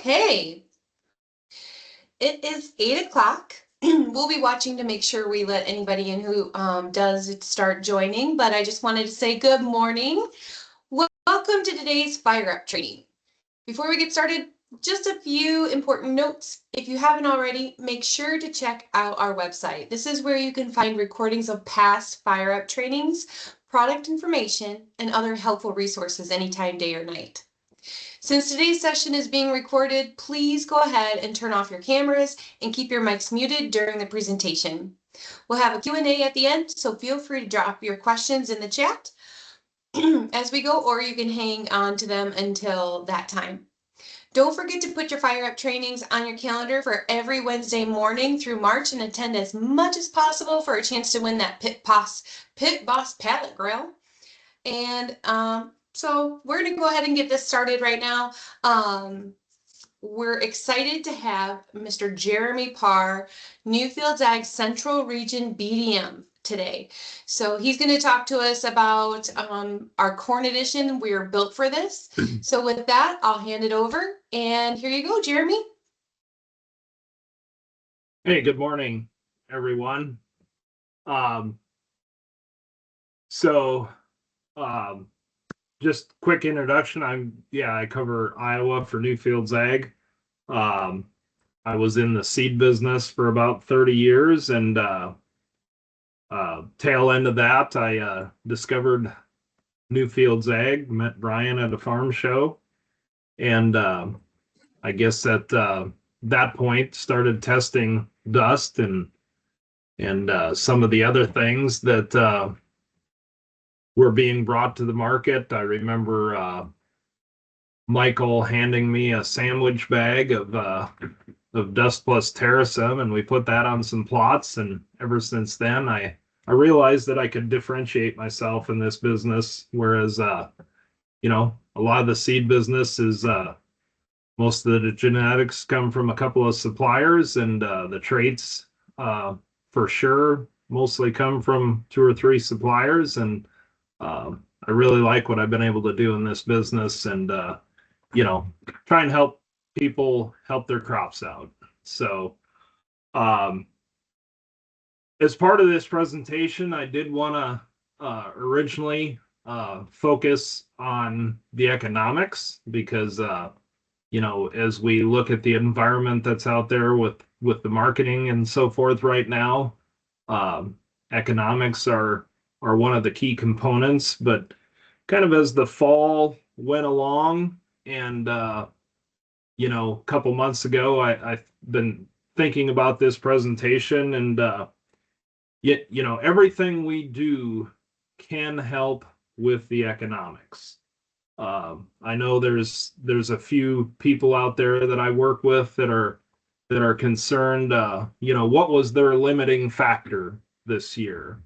Okay, it is 8 o'clock. We'll be watching to make sure we let anybody in who does start joining, but I just wanted to say good morning. Welcome to today's Fire Up training. Before we get started, just a few important notes. If you haven't already, make sure to check out our website. This is where you can find recordings of past Fire Up trainings, product information, and other helpful resources anytime, day or night. Since today's session is being recorded, please go ahead and turn off your cameras and keep your mics muted during the presentation. We'll have a Q&A at the end, so feel free to drop your questions in the chat as we go, or you can hang on to them until that time. Don't forget to put your Fire Up trainings on your calendar for every Wednesday morning through March and attend as much as possible for a chance to win that Pit Boss Pallet Grill. And so we're going to go ahead and get this started right now. We're excited to have Mr. Jeremy Parr, Newfields Ag Central Region BDM today. So he's going to talk to us about our corn edition. We are built for this. So with that, I'll hand it over. And here you go, Jeremy. Hey, good morning, everyone. Just quick introduction. I cover Iowa for Newfields Ag. I was in the seed business for about 30 years, and tail end of that, I discovered Newfields Ag, met Brian at a farm show, and I guess at that point started testing dust and some of the other things that were being brought to the market. I remember Michael handing me a sandwich bag of Dust Plus Terrasem, and we put that on some plots. And ever since then, I realized that I could differentiate myself in this business. Whereas, a lot of the seed business is most of the genetics come from a couple of suppliers, and the traits for sure mostly come from 2 or 3 suppliers. And I really like what I've been able to do in this business, and try and help people help their crops out. So as part of this presentation, I did want to originally focus on the economics, because as we look at the environment that's out there with the marketing and so forth right now, economics are one of the key components. But kind of as the fall went along, and a couple months ago, I've been thinking about this presentation, and everything we do can help with the economics. I know there's a few people out there that I work with that are concerned, what was their limiting factor this year?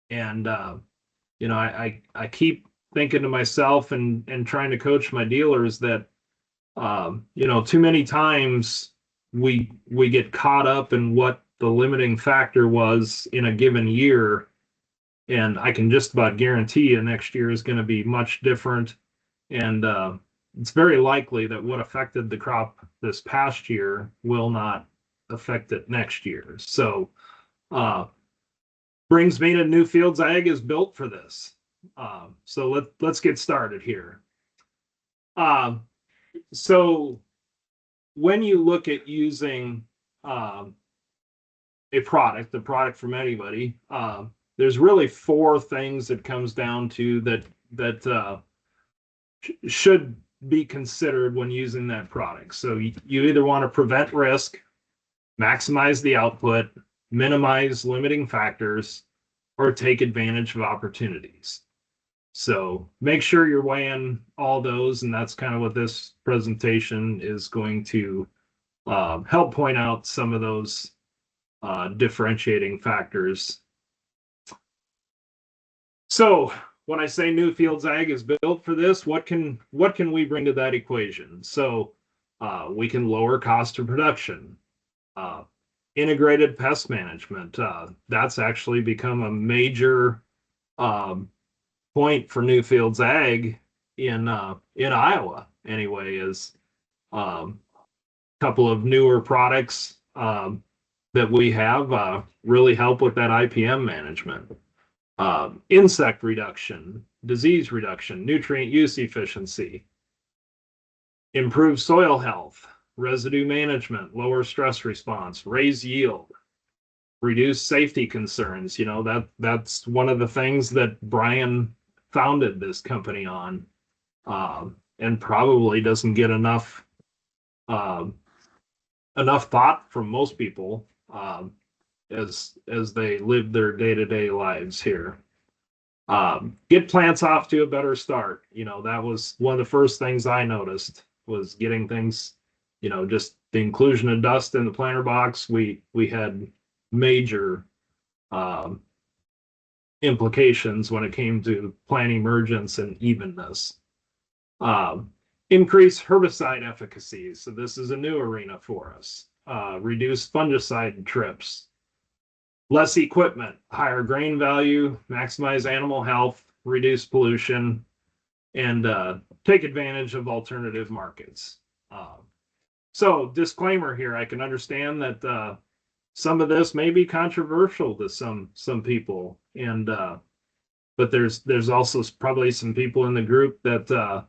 And I keep thinking to myself and trying to coach my dealers that too many times we get caught up in what the limiting factor was in a given year, and I can just about guarantee you next year is going to be much different. And it's very likely that what affected the crop this past year will not affect it next year. So brings me to Newfields Ag is built for this. So let's get started here. So when you look at using a product from anybody, there's really 4 things that comes down to that should be considered when using that product. So you either want to prevent risk, maximize the output, minimize limiting factors, or take advantage of opportunities. So make sure you're weighing all those, and that's kind of what this presentation is going to help point out some of those differentiating factors. So when I say Newfields Ag is built for this, what can we bring to that equation? So we can lower cost of production, integrated pest management. That's actually become a major point for Newfields Ag in Iowa. Anyway, is couple of newer products that we have really help with that IPM management. Insect reduction, disease reduction, nutrient use efficiency, improve soil health, residue management, lower stress response, raise yield, reduce safety concerns. You know, that's one of the things that Brian founded this company on, and probably doesn't get enough thought from most people as they live their day-to-day lives here. Get plants off to a better start. You know, that was one of the first things I noticed, was getting things, you know, just the inclusion of dust in the planter box. We had major implications when it came to plant emergence and evenness. Increase herbicide efficacy. So this is a new arena for us. Reduce fungicide trips. Less equipment, higher grain value, maximize animal health, reduce pollution, and take advantage of alternative markets. So disclaimer here, I can understand that some of this may be controversial to some people, and but there's also probably some people in the group that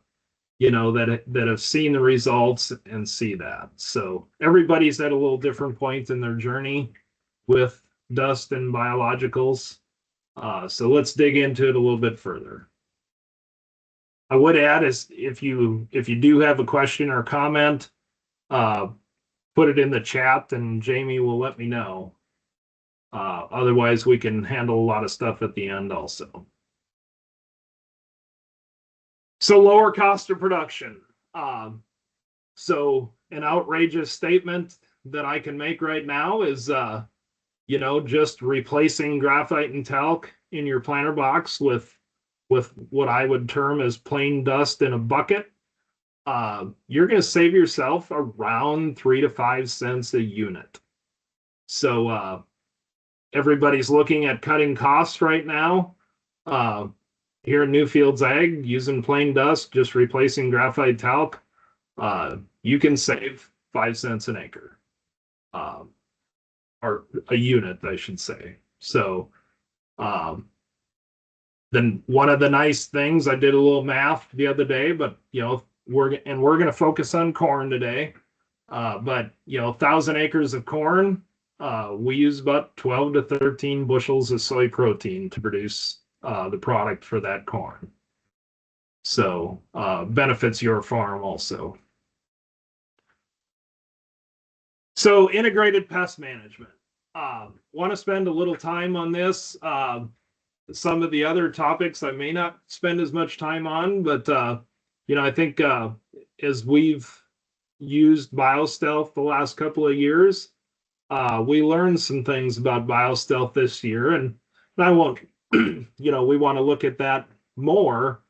you know, that have seen the results and see that. So everybody's at a little different point in their journey with dust and biologicals. So let's dig into it a little bit further. I would add is if you do have a question or comment, put it in the chat and Jamie will let me know. Otherwise, we can handle a lot of stuff at the end also. So lower cost of production. So an outrageous statement that I can make right now is, you know, just replacing graphite and talc in your planter box with what I would term as plain dust in a bucket. You're going to save yourself around 3 to 5 cents a unit. So everybody's looking at cutting costs right now. Here in Newfields Ag, using plain dust, just replacing graphite talc, you can save 5 cents an acre, or a unit, I should say. So then one of the nice things, I did a little math the other day, but you know, we're going to focus on corn today. But you know, 1,000 acres of corn, we use about 12 to 13 bushels of soy protein to produce the product for that corn. So benefits your farm also. So integrated pest management. Want to spend a little time on this. Some of the other topics I may not spend as much time on, but you know, I think as we've used BioStealth the last couple of years, we learned some things about BioStealth this year, and I won't, you know, we want to look at that more,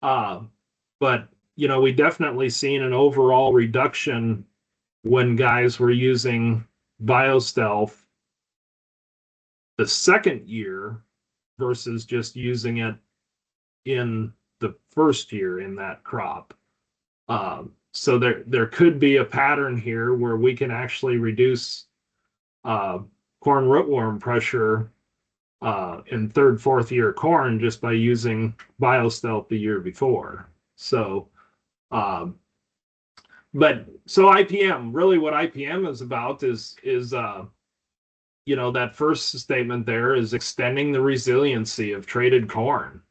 but you know, we definitely seen an overall reduction when guys were using BioStealth the second year versus just using it in the first year in that crop. So there could be a pattern here where we can actually reduce corn rootworm pressure in third, fourth year corn just by using BioStealth the year before. So, but so IPM, really what IPM is about is you know, that first statement there is extending the resiliency of traded corn.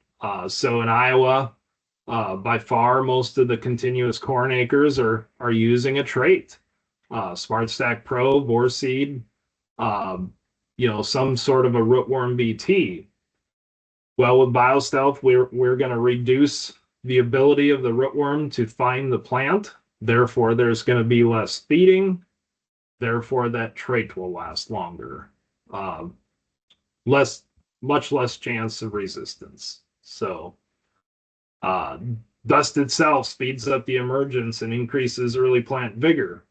So in Iowa, by far most of the continuous corn acres are using a trait, SmartStack Pro, Vorseed, you know, some sort of a rootworm BT. Well, with BioStealth, we're going to reduce the ability of the rootworm to find the plant. Therefore, there's going to be less feeding. Therefore, that trait will last longer. Much less chance of resistance. So, dust itself speeds up the emergence and increases early plant vigor,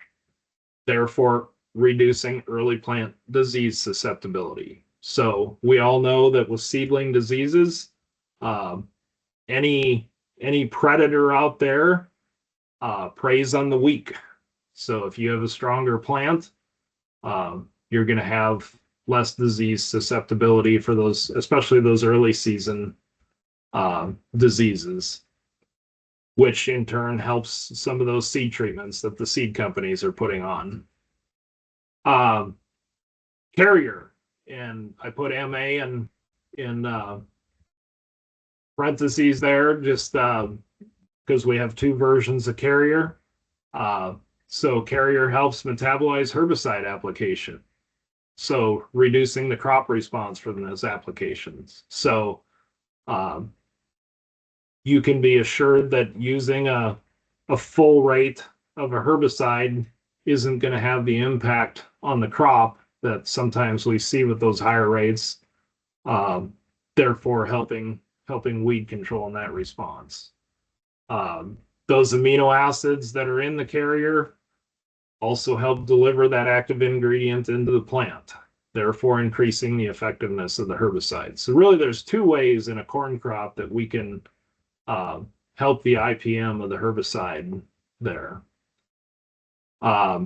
therefore reducing early plant disease susceptibility. So we all know that with seedling diseases, any predator out there preys on the weak. So if you have a stronger plant, you're going to have less disease susceptibility for those, especially those early season diseases, which in turn helps some of those seed treatments that the seed companies are putting on. Carrier, and I put MA in parentheses there, just because we have two versions of Carrier. So Carrier helps metabolize herbicide application, so reducing the crop response from those applications. So you can be assured that using a full rate of a herbicide isn't going to have the impact on the crop that sometimes we see with those higher rates, therefore helping weed control in that response. Those amino acids that are in the Carrier also help deliver that active ingredient into the plant, therefore increasing the effectiveness of the herbicide. So really there's two ways in a corn crop that we can help the IPM of the herbicide there. A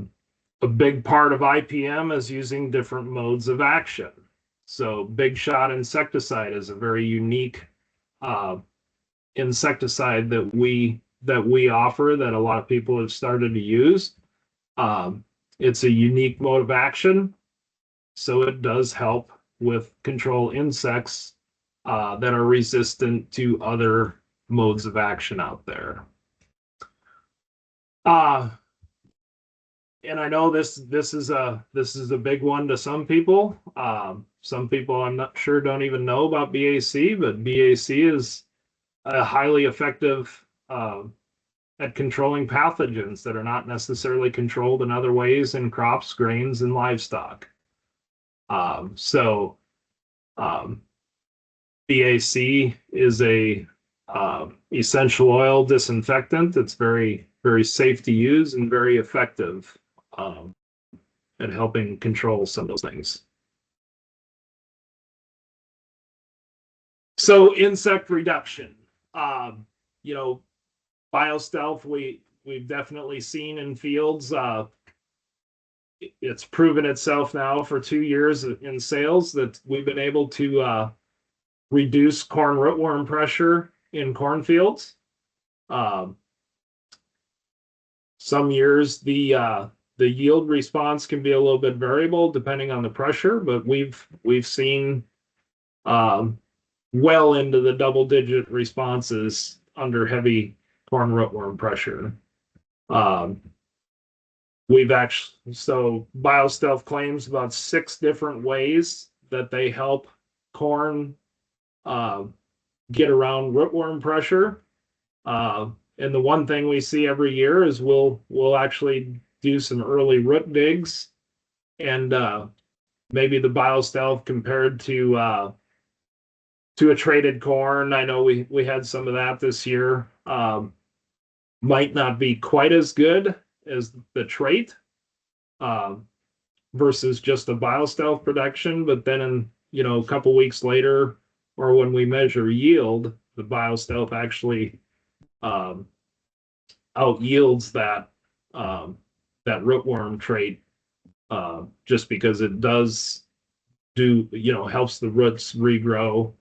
big part of IPM is using different modes of action. So Big Shot insecticide is a very unique insecticide that we offer that a lot of people have started to use. It's a unique mode of action, so it does help with control insects that are resistant to other modes of action out there. And I know this is a big one to some people. Some people I'm not sure don't even know about BAC, but BAC is a highly effective at controlling pathogens that are not necessarily controlled in other ways in crops, grains, and livestock. BAC is a essential oil disinfectant that's very, very safe to use and very effective at helping control some of those things. So insect reduction, BioStealth, we've definitely seen in fields. It's proven itself now for 2 years in sales that we've been able to reduce corn rootworm pressure in cornfields. Some years the yield response can be a little bit variable depending on the pressure, but we've seen well into the double-digit responses under heavy corn rootworm pressure. So BioStealth claims about 6 different ways that they help corn get around rootworm pressure. And the one thing we see every year is we'll actually do some early root digs, and maybe the BioStealth compared to a traded corn. I know we had some of that this year. Might not be quite as good as the trait versus just a BioStealth production, but then a couple weeks later, or when we measure yield, the BioStealth actually out yields that rootworm trait, just because it does helps the roots regrow,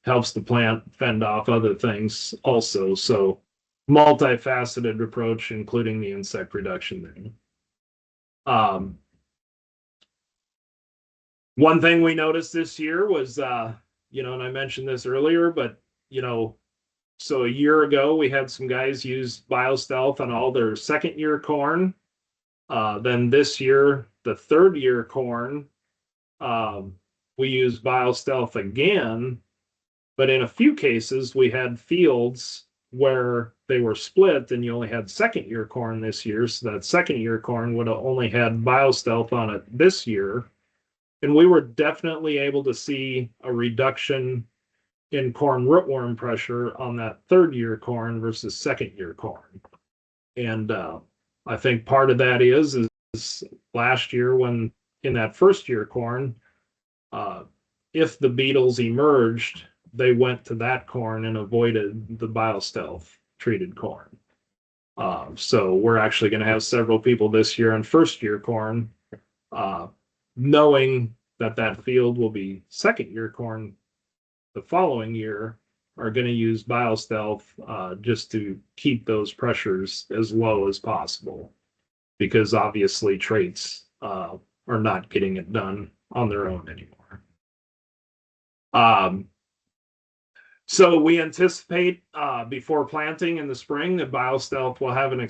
helps the plant fend off other things also. So multifaceted approach, including the insect reduction there. One thing we noticed this year was, and I mentioned this earlier, but so a year ago we had some guys use BioStealth on all their second year corn. Then this year, the third year corn, we used BioStealth again, but in a few cases we had fields where they were split and you only had second year corn this year. So that second year corn would have only had BioStealth on it this year. And we were definitely able to see a reduction in corn rootworm pressure on that third year corn versus second year corn. And I think part of that is last year when in that first year corn, if the beetles emerged, they went to that corn and avoided the BioStealth treated corn. So we're actually going to have several people this year in first year corn, knowing that that field will be second year corn the following year, are going to use BioStealth just to keep those pressures as low as possible, because obviously traits are not getting it done on their own anymore. So we anticipate before planting in the spring that BioStealth will have a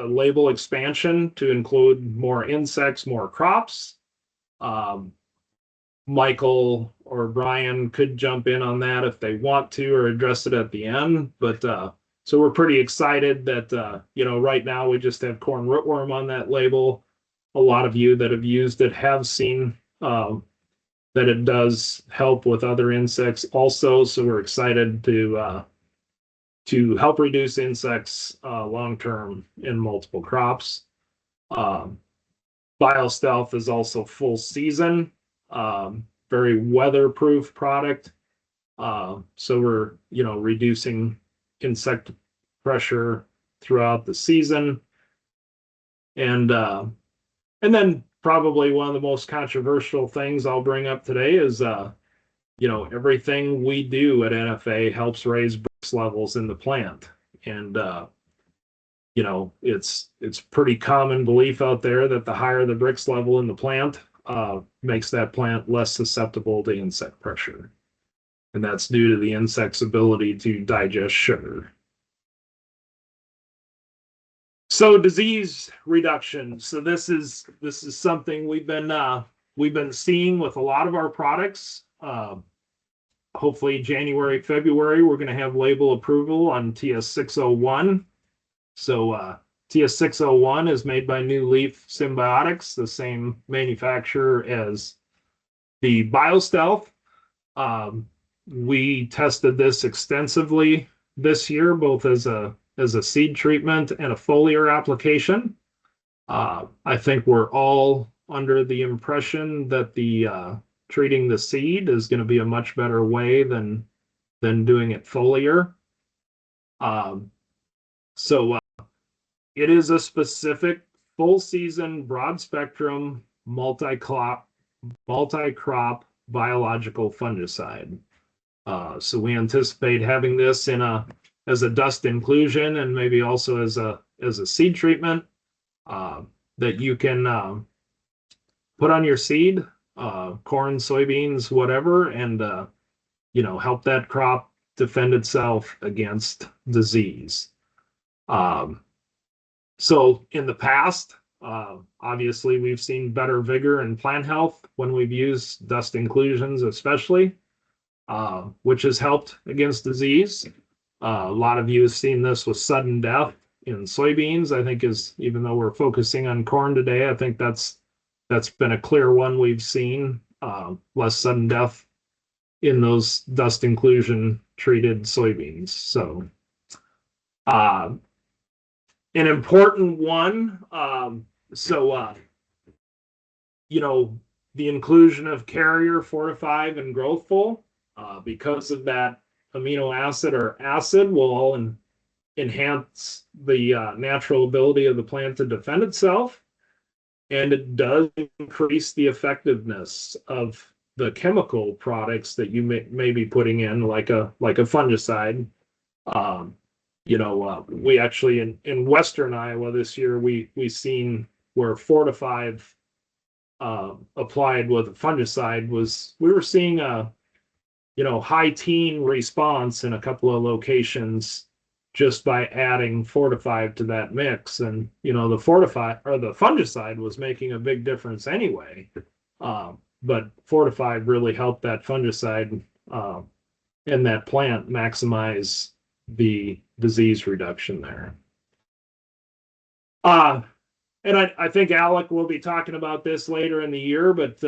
label expansion to include more insects, more crops. Michael or Brian could jump in on that if they want to, or address it at the end. But so we're pretty excited that right now we just have corn rootworm on that label. A lot of you that have used it have seen that it does help with other insects also. So we're excited to help reduce insects long term in multiple crops. BioStealth is also full season. Very weatherproof product. So we're, reducing insect pressure throughout the season. And then probably one of the most controversial things I'll bring up today is, everything we do at NFA helps raise Brix levels in the plant. And, it's pretty common belief out there that the higher the Brix level in the plant, makes that plant less susceptible to insect pressure. And that's due to the insect's ability to digest sugar. So disease reduction. So this is something we've been seeing with a lot of our products. Hopefully January, February, we're going to have label approval on TS601. So TS601 is made by New Leaf Symbiotics, the same manufacturer as the BioStealth. We tested this extensively this year, both as a seed treatment and a foliar application. I think we're all under the impression that the treating the seed is going to be a much better way than doing it foliar. So it is a specific full season, broad spectrum, multi-crop biological fungicide. So we anticipate having this as a dust inclusion, and maybe also as a seed treatment that you can put on your seed, corn, soybeans, whatever, and help that crop defend itself against disease. So in the past, obviously we've seen better vigor and plant health when we've used dust inclusions, especially, which has helped against disease. A lot of you have seen this with sudden death in soybeans. I think even though we're focusing on corn today, I think that's been a clear one we've seen, less sudden death in those dust inclusion treated soybeans. So an important one. The inclusion of Carrier, Fortify, and Growthful, because of that amino acid or acid, will all enhance the natural ability of the plant to defend itself. And it does increase the effectiveness of the chemical products that you may be putting in, like a fungicide. We actually in Western Iowa this year, we seen where Fortify applied with a fungicide we were seeing a high teen response in a couple of locations just by adding Fortify to that mix. And the Fortify or the fungicide was making a big difference anyway, but Fortify really helped that fungicide and that plant maximize the disease reduction there. And I think Alec will be talking about this later in the year, but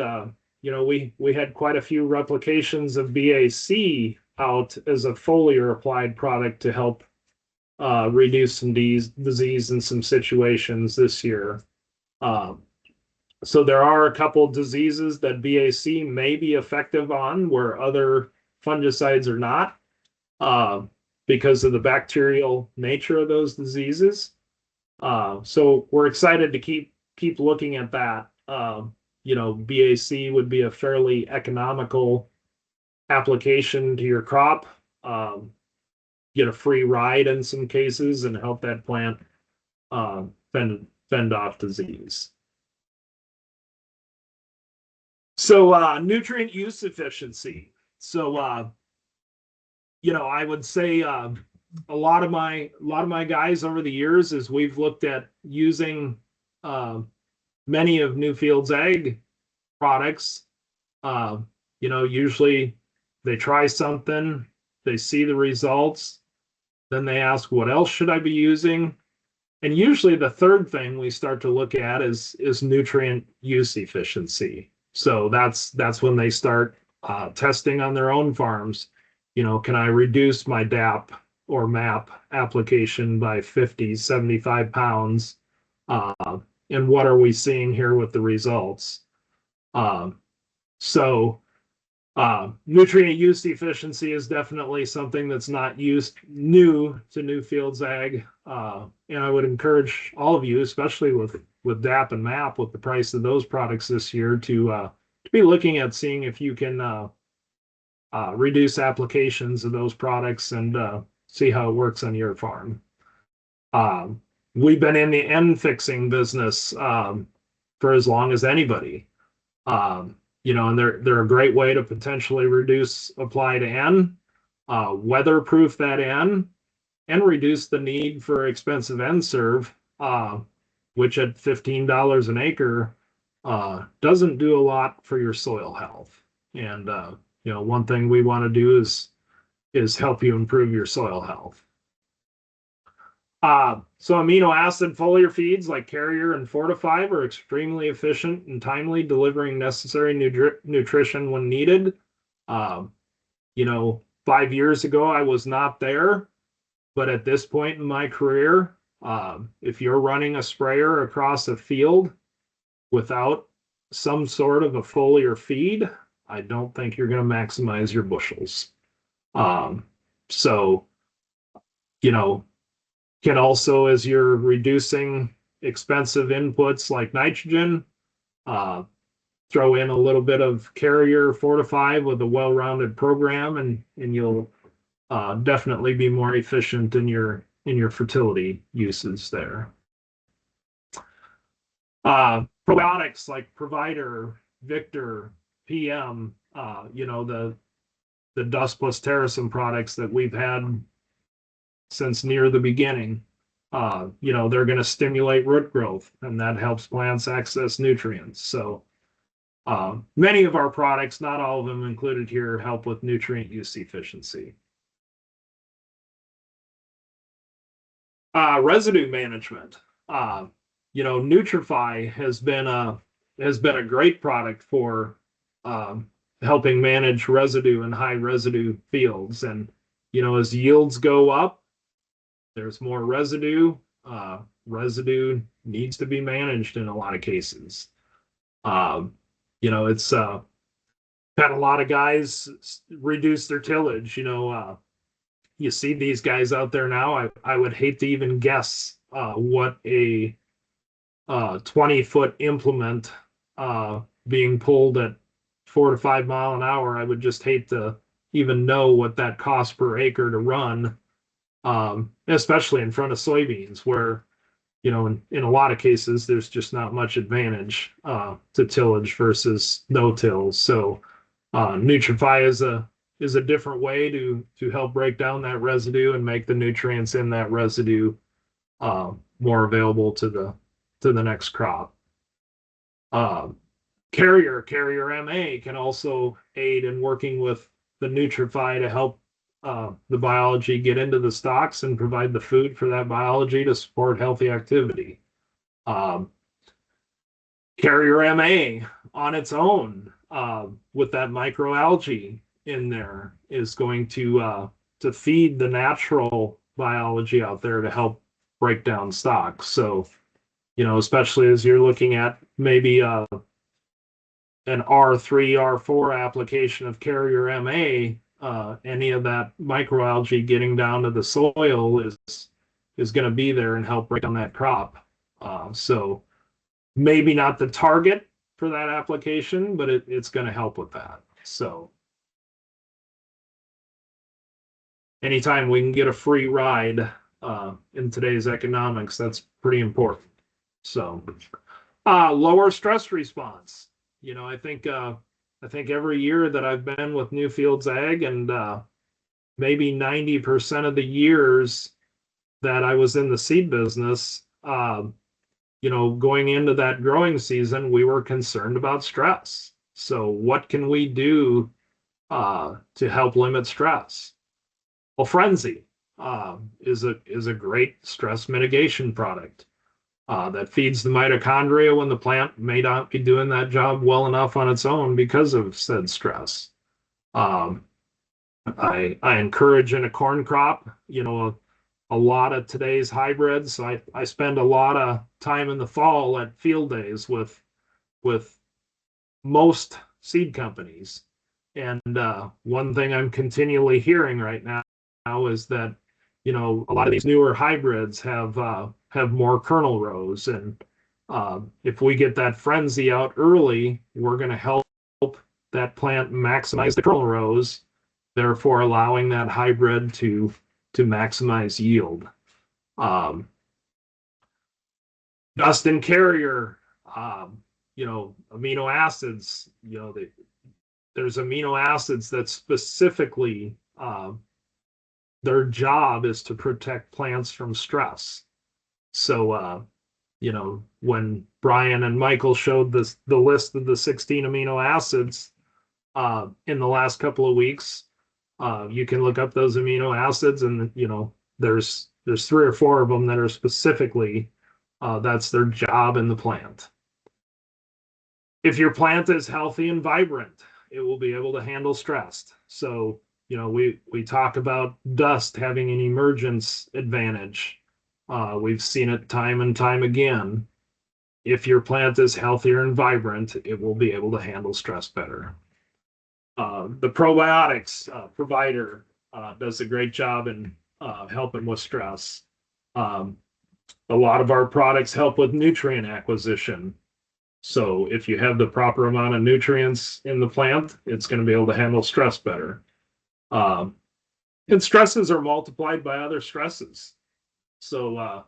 we had quite a few replications of BAC out as a foliar applied product to help reduce some disease in some situations this year. So there are a couple diseases that BAC may be effective on where other fungicides are not. because of the bacterial nature of those diseases. So we're excited to keep looking at that. BAC would be a fairly economical application to your crop. Get a free ride in some cases and help that plant fend off disease. So nutrient use efficiency. So I would say a lot of my guys over the years, as we've looked at using many of Newfield's ag products, usually they try something, they see the results, then they ask, what else should I be using? And usually the third thing we start to look at is nutrient use efficiency. So that's when they start testing on their own farms. Can I reduce my DAP or MAP application by 50, 75 pounds? And what are we seeing here with the results? Nutrient use efficiency is definitely something that's not new to Newfield's Ag. And I would encourage all of you, especially with DAP and MAP, with the price of those products this year, to be looking at seeing if you can reduce applications of those products and see how it works on your farm. We've been in the N fixing business for as long as anybody. And they're a great way to potentially reduce applied N, weatherproof that N, and reduce the need for expensive N-Serve, which at $15 an acre doesn't do a lot for your soil health. And one thing we want to do is help you improve your soil health. So amino acid foliar feeds like Carrier and Fortify are extremely efficient and timely, delivering necessary nutrition when needed. 5 years ago, I was not there, but at this point in my career, if you're running a sprayer across a field without some sort of a foliar feed, I don't think you're going to maximize your bushels. Can also, as you're reducing expensive inputs like nitrogen, throw in a little bit of Carrier Fortify with a well-rounded program, and you'll definitely be more efficient in your fertility uses there. Probiotics like Provider, Victor, PM, the Dust Plus Terrasym products that we've had since near the beginning, they're going to stimulate root growth, and that helps plants access nutrients. So many of our products, not all of them included here, help with nutrient use efficiency. Residue management. Nutrify has been a great product for helping manage residue in high residue fields. And as yields go up, there's more residue. Residue needs to be managed in a lot of cases. It's had a lot of guys reduce their tillage. You see these guys out there now. I would hate to even guess what a 20-foot implement being pulled at 4 to 5 mile an hour. I would just hate to even know what that costs per acre to run. Especially in front of soybeans, where in a lot of cases there's just not much advantage to tillage versus no tills. So Nutrify is a different way to help break down that residue and make the nutrients in that residue more available to the next crop. Carrier MA can also aid in working with the Nutrify to help the biology get into the stalks and provide the food for that biology to support healthy activity. Carrier MA on its own, with that microalgae in there, is going to feed the natural biology out there to help break down stocks. So, especially as you're looking at maybe an R3, R4 application of Carrier MA, any of that microalgae getting down to the soil is going to be there and help break down that crop. So maybe not the target for that application, but it's going to help with that. So anytime we can get a free ride in today's economics, that's pretty important. So lower stress response. You know, I think every year that I've been with Newfields Ag, and maybe 90% of the years that I was in the seed business, you know, going into that growing season, we were concerned about stress. So what can we do to help limit stress? Well, Frenzy is a great stress mitigation product that feeds the mitochondria when the plant may not be doing that job well enough on its own because of said stress. I encourage in a corn crop, you know, a lot of today's hybrids. I spend a lot of time in the fall at field days with most seed companies. And one thing I'm continually hearing right now is that, you know, a lot of these newer hybrids have more kernel rows. And if we get that Frenzy out early, we're going to help that plant maximize the kernel rows, therefore allowing that hybrid to maximize yield. Dust and carrier, you know, amino acids, you know, there's amino acids that specifically their job is to protect plants from stress. So, you know, when Brian and Michael showed the list of the 16 amino acids in the last couple of weeks, you can look up those amino acids, and you know, there's 3 or 4 of them that are specifically that's their job in the plant. If your plant is healthy and vibrant, it will be able to handle stress. So, you know, we talk about dust having an emergence advantage. We've seen it time and time again. If your plant is healthier and vibrant, it will be able to handle stress better. The probiotics provider does a great job in helping with stress. A lot of our products help with nutrient acquisition. So if you have the proper amount of nutrients in the plant, it's going to be able to handle stress better. And stresses are multiplied by other stresses. So,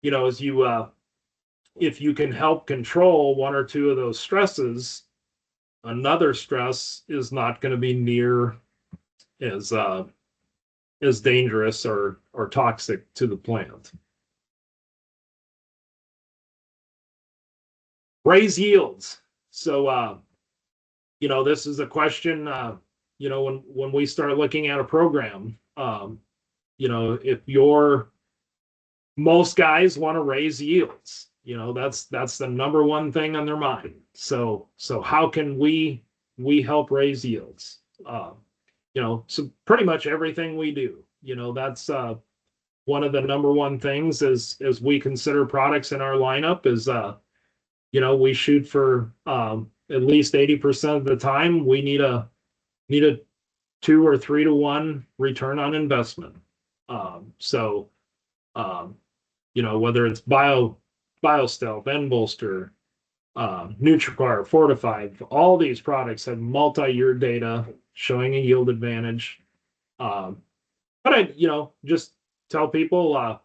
you know, as you, if you can help control 1 or 2 of those stresses, another stress is not going to be near as dangerous or toxic to the plant. Raise yields. So, you know, this is a question, you know, when we start looking at a program, you know, if most guys want to raise yields, you know, that's the number one thing on their mind. So how can we help raise yields? You know, so pretty much everything we do, you know, that's one of the number one things as we consider products in our lineup is, you know, we shoot for at least 80% of the time we need a 2 or 3 to 1 return on investment. So, you know, whether it's BioStealth, N-Bolster, Nutripar, Fortified, all these products have multi-year data showing a yield advantage. But I, you know, just tell people,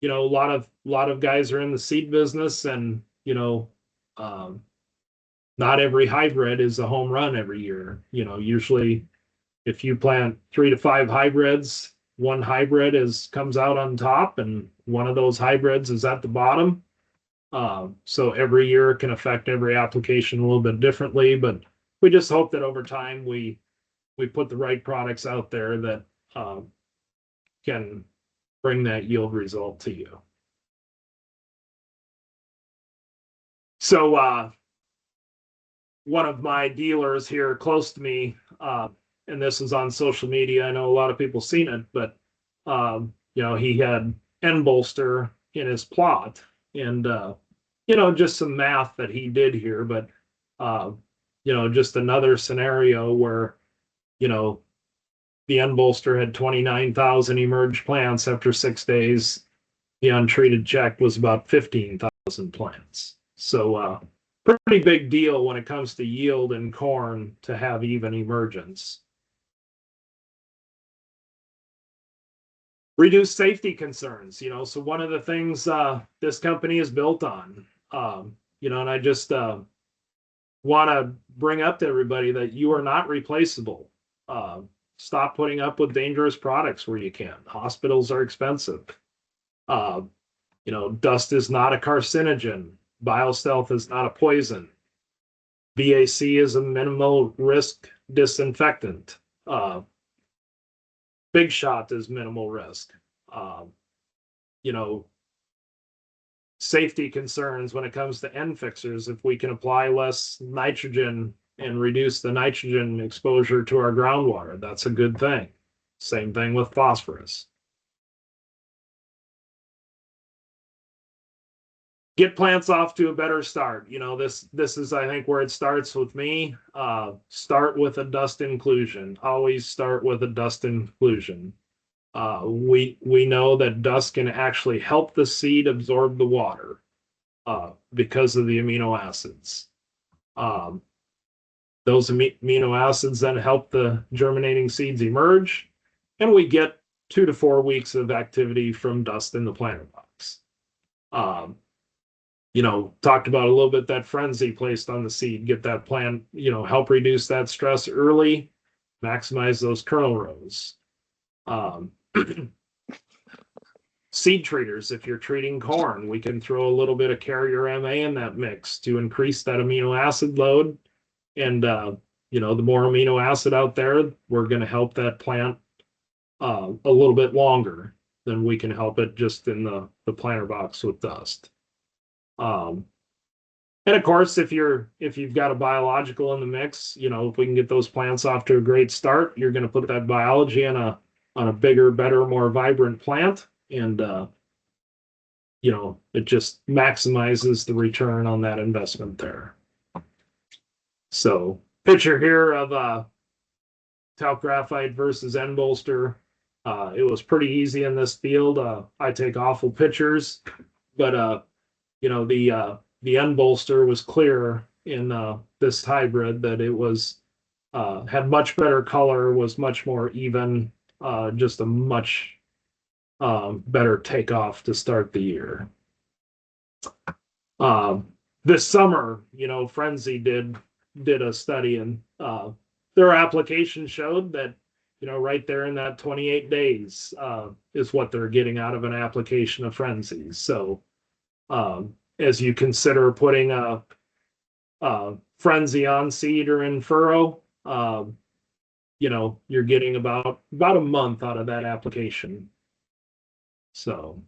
you know, a lot of guys are in the seed business, and you know, not every hybrid is a home run every year. You know, usually if you plant 3 to 5 hybrids, 1 hybrid comes out on top, and 1 of those hybrids is at the bottom. So every year it can affect every application a little bit differently, but we just hope that over time we put the right products out there that can bring that yield result to you. So one of my dealers here close to me, and this is on social media, I know a lot of people seen it, but you know, he had N-Bolster in his plot, and you know, just some math that he did here, but you know, just another scenario where, you know, the N-bolster had 29,000 emerged plants after 6 days. The untreated check was about 15,000 plants. So pretty big deal when it comes to yield in corn to have even emergence. Reduce safety concerns, so one of the things this company is built on, and I just want to bring up to everybody that you are not replaceable. Stop putting up with dangerous products where you can. Hospitals are expensive. Dust is not a carcinogen. BioStealth is not a poison. BAC is a minimal risk disinfectant. Big Shot is minimal risk. Safety concerns when it comes to end fixers, if we can apply less nitrogen and reduce the nitrogen exposure to our groundwater, that's a good thing. Same thing with phosphorus. Get plants off to a better start. This is, I think, where it starts with me. Start with a dust inclusion. Always start with a dust inclusion. We know that dust can actually help the seed absorb the water because of the amino acids. Those amino acids then help the germinating seeds emerge, and we get 2 to 4 weeks of activity from dust in the planter box. Talked about a little bit that frenzy placed on the seed, get that plant, help reduce that stress early, maximize those kernel rows. Seed treaters, if you're treating corn, we can throw a little bit of carrier MA in that mix to increase that amino acid load. And, the more amino acid out there, we're going to help that plant a little bit longer than we can help it just in the planter box with dust. And of course, if you've got a biological in the mix, if we can get those plants off to a great start, you're going to put that biology on a bigger, better, more vibrant plant. And, it just maximizes the return on that investment there. So picture here of talc graphite versus N-bolster. It was pretty easy in this field. I take awful pictures, but the N-bolster was clear in this hybrid that it was had much better color, was much more even, just a much better takeoff to start the year. This summer, Frenzy did a study, and their application showed that right there in that 28 days is what they're getting out of an application of Frenzy. So as you consider putting a Frenzy on seed or in furrow, you're getting about a month out of that application. So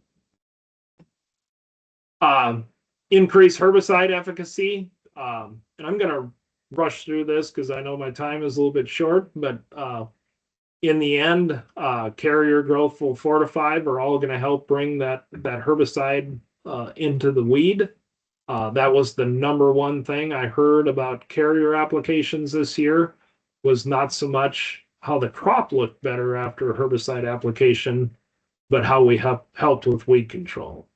increase herbicide efficacy. And I'm going to rush through this because I know my time is a little bit short, but in the end, carrier growth, full 4 to 5 are all going to help bring that herbicide into the weed. That was the number one thing I heard about carrier applications this year, was not so much how the crop looked better after a herbicide application, but how we helped with weed control.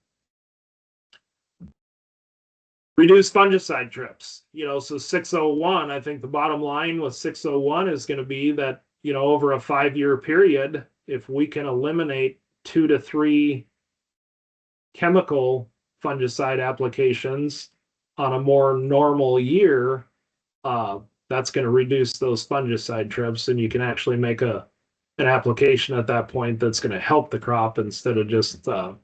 Reduce fungicide trips. So 601, I think the bottom line with 601 is going to be that, over a 5-year period, if we can eliminate 2 to 3 chemical fungicide applications on a more normal year, that's going to reduce those fungicide trips, and you can actually make an application at that point that's going to help the crop instead of just and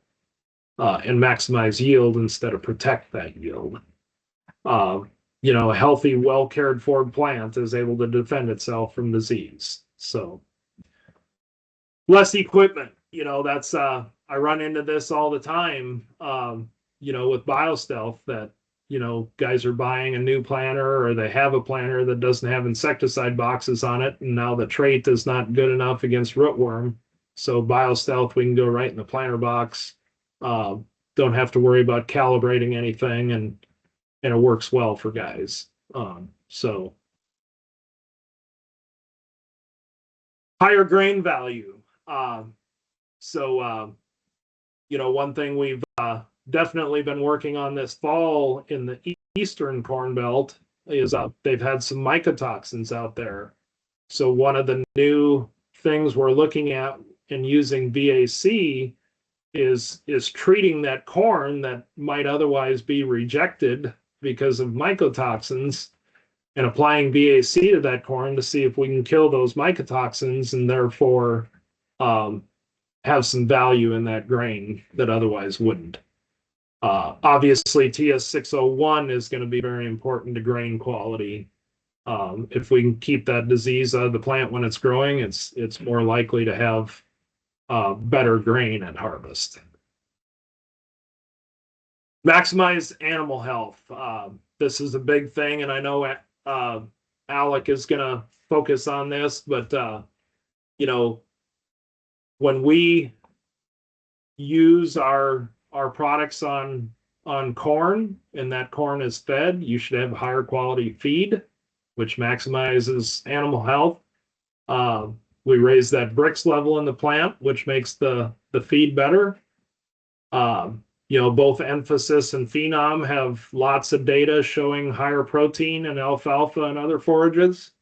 maximize yield instead of protect that yield. A healthy, well cared for plant is able to defend itself from disease. So less equipment, that's I run into this all the time, with BioStealth, that guys are buying a new planter, or they have a planter that doesn't have insecticide boxes on it, and now the trait is not good enough against rootworm. So BioStealth, we can go right in the planter box. Don't have to worry about calibrating anything, and it works well for guys. So higher grain value. One thing we've definitely been working on this fall in the eastern corn belt is they've had some mycotoxins out there. So one of the new things we're looking at and using VAC is treating that corn that might otherwise be rejected because of mycotoxins and applying VAC to that corn to see if we can kill those mycotoxins and therefore have some value in that grain that otherwise wouldn't. Obviously, TS601 is going to be very important to grain quality. If we can keep that disease out of the plant when it's growing, it's more likely to have better grain at harvest. Maximize animal health. This is a big thing, and I know Alec is going to focus on this, but when we use our products on corn and that corn is fed, you should have higher quality feed, which maximizes animal health. We raise that Brix level in the plant, which makes the feed better. Both Emphasis and Phenom have lots of data showing higher protein in alfalfa and other forages.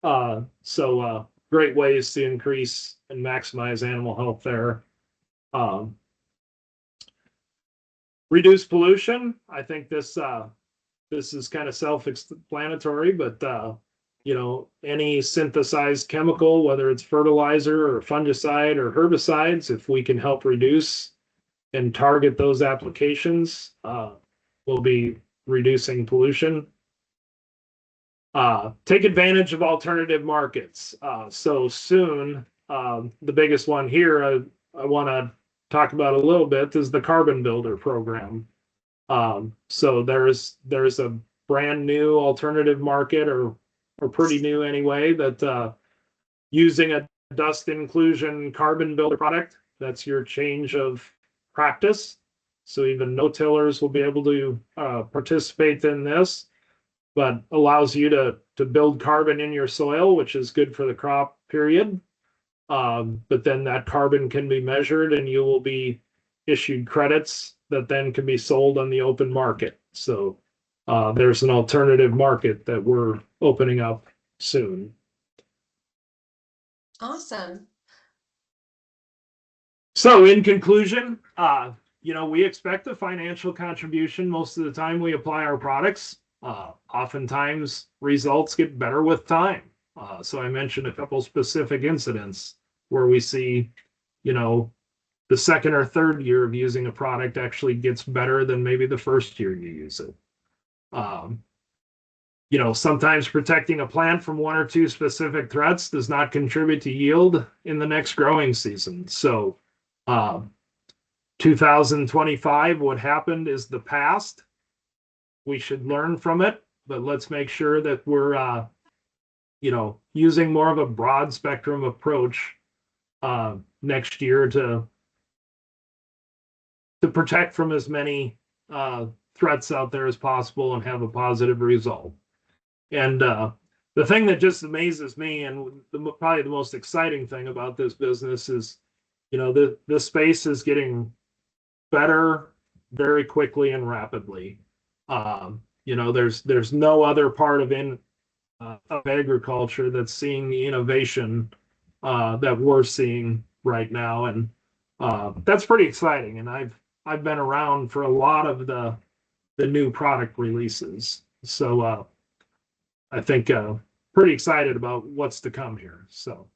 Great ways to increase and maximize animal health there. Reduce pollution. I think this is kind of self-explanatory, but any synthesized chemical, whether it's fertilizer or fungicide or herbicides, if we can help reduce and target those applications, we'll be reducing pollution. Take advantage of alternative markets. So soon, the biggest one here I want to talk about a little bit is the Carbon Builder program. So there's a brand new alternative market, or pretty new anyway, that using a dust inclusion Carbon Builder product, that's your change of practice. So even no-tillers will be able to participate in this, but allows you to build carbon in your soil, which is good for the crop period. But then that carbon can be measured and you will be issued credits that then can be sold on the open market. So there's an alternative market that we're opening up soon. Awesome. So in conclusion, we expect a financial contribution most of the time we apply our products. Oftentimes results get better with time. So I mentioned a couple specific incidents where we see, the second or third year of using a product actually gets better than maybe the first year you use it. Sometimes protecting a plant from one or two specific threats does not contribute to yield in the next growing season. So 2025, what happened is the past. We should learn from it, but let's make sure that we're, using more of a broad spectrum approach next year to protect from as many threats out there as possible and have a positive result. And the thing that just amazes me, and probably the most exciting thing about this business is, this space is getting better very quickly and rapidly. There's no other part of agriculture that's seeing the innovation that we're seeing right now, and that's pretty exciting. And I've been around for a lot of the new product releases, so I think pretty excited about what's to come here. So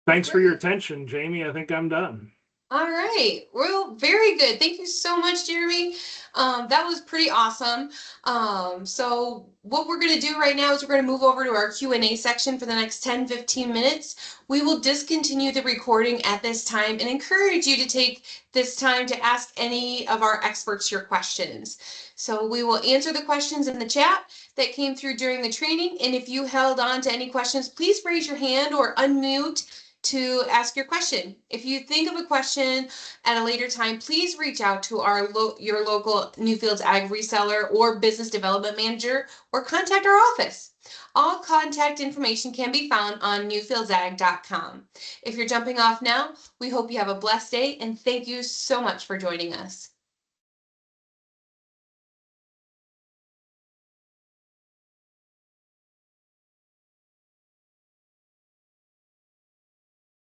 thanks for your attention, Jamie. I think I'm done. All right. Well, very good. Thank you so much, Jeremy. That was pretty awesome. So what we're going to do right now is we're going to move over to our Q&A section for the next 10-15 minutes. We will discontinue the recording at this time and encourage you to take this time to ask any of our experts your questions. So we will answer the questions in the chat that came through during the training. And if you held on to any questions, please raise your hand or unmute to ask your question. If you think of a question at a later time, please reach out to your local Newfields Ag reseller or business development manager, or contact our office. All contact information can be found on newfieldsag.com. If you're jumping off now, we hope you have a blessed day and thank you so much for joining us.